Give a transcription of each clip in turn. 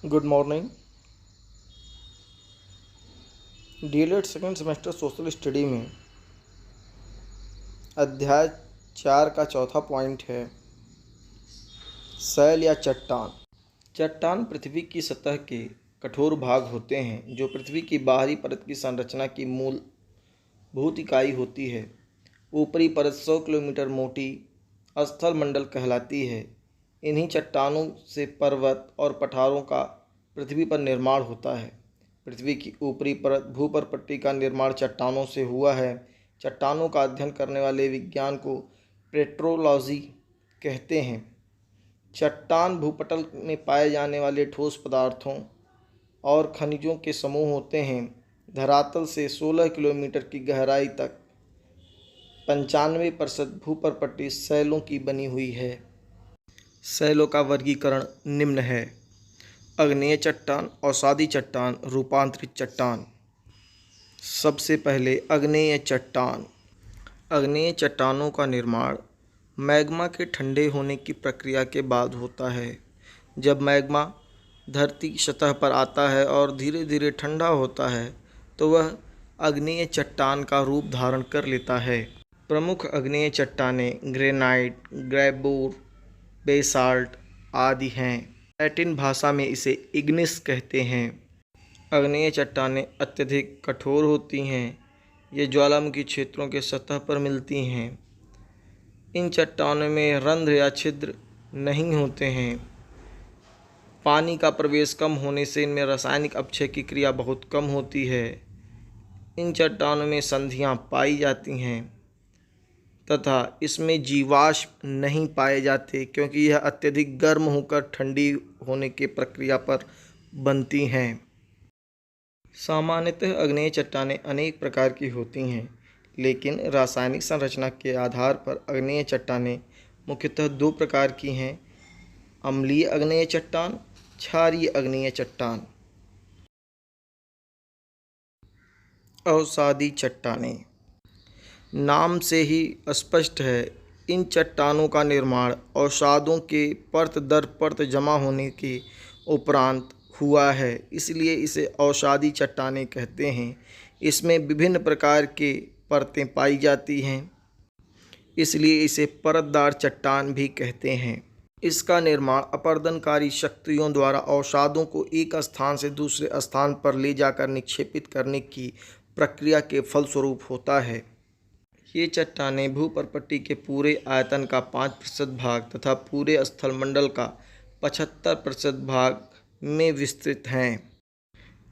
Good morning. DElEd second semester social study में अध्याय 4 का चौथा पॉइंट है शैल या चट्टान। चट्टान पृथ्वी की सतह के कठोर भाग होते हैं जो पृथ्वी की बाहरी परत की संरचना की मूलभूत इकाई होती है। ऊपरी परत 100 किलोमीटर मोटी स्थल मंडल कहलाती है। इन्हीं चट्टानों से पर्वत और पठारों का पृथ्वी पर निर्माण होता है। पृथ्वी की ऊपरी परत भूपर्पट्टी का निर्माण चट्टानों से हुआ है। चट्टानों का अध्ययन करने वाले विज्ञान को पेट्रोलॉजी कहते हैं। चट्टान भूपटल में पाए जाने वाले ठोस पदार्थों और खनिजों के समूह होते हैं। धरातल से 16 किलोमीटर की गहराई तक 95% भूपर्पट्टी शैलों की बनी हुई है। शैलों का वर्गीकरण निम्न है: आग्नेय चट्टान, अवसादी चट्टान, रूपांतरित चट्टान। सबसे पहले आग्नेय चट्टान। आग्नेय चट्टानों का निर्माण मैग्मा के ठंडे होने की प्रक्रिया के बाद होता है। जब मैग्मा धरती की सतह पर आता है और धीरे धीरे ठंडा होता है तो वह आग्नेय चट्टान का रूप धारण कर लेता है। प्रमुख आग्नेय चट्टानें ग्रेनाइट, ग्रेबोर, बेसाल्ट आदि हैं। लैटिन भाषा में इसे इग्निस कहते हैं। आग्नेय चट्टानें अत्यधिक कठोर होती हैं। ये ज्वालामुखी क्षेत्रों के सतह पर मिलती हैं। इन चट्टानों में रंध्र या छिद्र नहीं होते हैं। पानी का प्रवेश कम होने से इनमें रासायनिक अपक्षय की क्रिया बहुत कम होती है। इन चट्टानों में संधियाँ पाई जाती हैं तथा इसमें जीवाश्म नहीं पाए जाते क्योंकि यह अत्यधिक गर्म होकर ठंडी होने की प्रक्रिया पर बनती हैं। सामान्यतः आग्नेय चट्टानें अनेक प्रकार की होती हैं, लेकिन रासायनिक संरचना के आधार पर आग्नेय चट्टानें मुख्यतः दो प्रकार की हैं: अम्लीय आग्नेय चट्टान, क्षारीय आग्नेय चट्टान। अवसादी चट्टानें। नाम से ही स्पष्ट है, इन चट्टानों का निर्माण अवसादों के परत दर परत जमा होने के उपरांत हुआ है, इसलिए इसे अवसादी चट्टानें कहते हैं। इसमें विभिन्न प्रकार के परतें पाई जाती हैं, इसलिए इसे परतदार चट्टान भी कहते हैं। इसका निर्माण अपरदनकारी शक्तियों द्वारा अवसादों को एक स्थान से दूसरे स्थान पर ले जाकर निक्षेपित करने की प्रक्रिया के फलस्वरूप होता है। ये चट्टानें भूपर्पट्टी के पूरे आयतन का 5% भाग तथा पूरे स्थलमंडल का 75% भाग में विस्तृत हैं।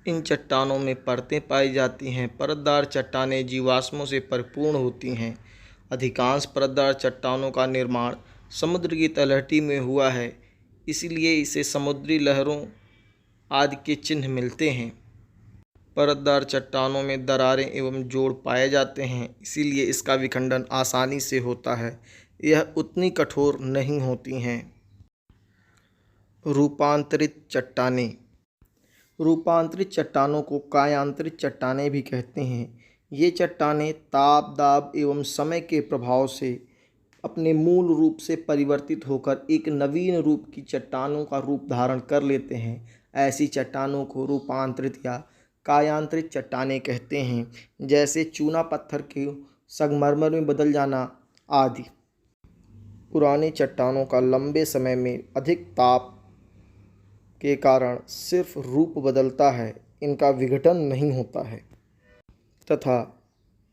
इन चट्टानों में परतें पाई जाती हैं। परतदार चट्टानें जीवाश्मों से परिपूर्ण होती हैं। अधिकांश परतदार चट्टानों का निर्माण समुद्र की तलहटी में हुआ है, इसलिए इसे समुद्री लहरों आदि के चिन्ह मिलते हैं। परतदार चट्टानों में दरारें एवं जोड़ पाए जाते हैं, इसीलिए इसका विखंडन आसानी से होता है। यह उतनी कठोर नहीं होती हैं। रूपांतरित चट्टानें। रूपांतरित चट्टानों को कायांतरित चट्टानें भी कहते हैं। ये चट्टानें ताप, दाब एवं समय के प्रभाव से अपने मूल रूप से परिवर्तित होकर एक नवीन रूप की चट्टानों का रूप धारण कर लेते हैं। ऐसी चट्टानों को रूपांतरित या कायांतरित चट्टानें कहते हैं, जैसे चूना पत्थर के संगमरमर में बदल जाना आदि। पुरानी चट्टानों का लंबे समय में अधिक ताप के कारण सिर्फ रूप बदलता है, इनका विघटन नहीं होता है तथा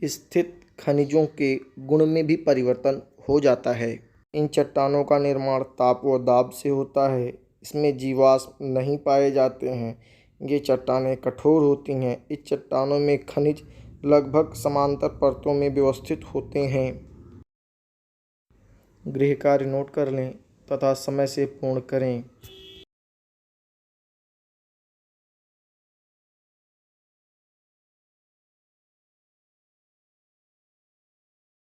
स्थित खनिजों के गुण में भी परिवर्तन हो जाता है। इन चट्टानों का निर्माण ताप व दाब से होता है। इसमें जीवाश्म नहीं पाए जाते हैं। ये चट्टानें कठोर होती हैं। इस चट्टानों में खनिज लगभग समांतर परतों में व्यवस्थित होते हैं। गृह कार्य नोट कर लें तथा समय से पूर्ण करें।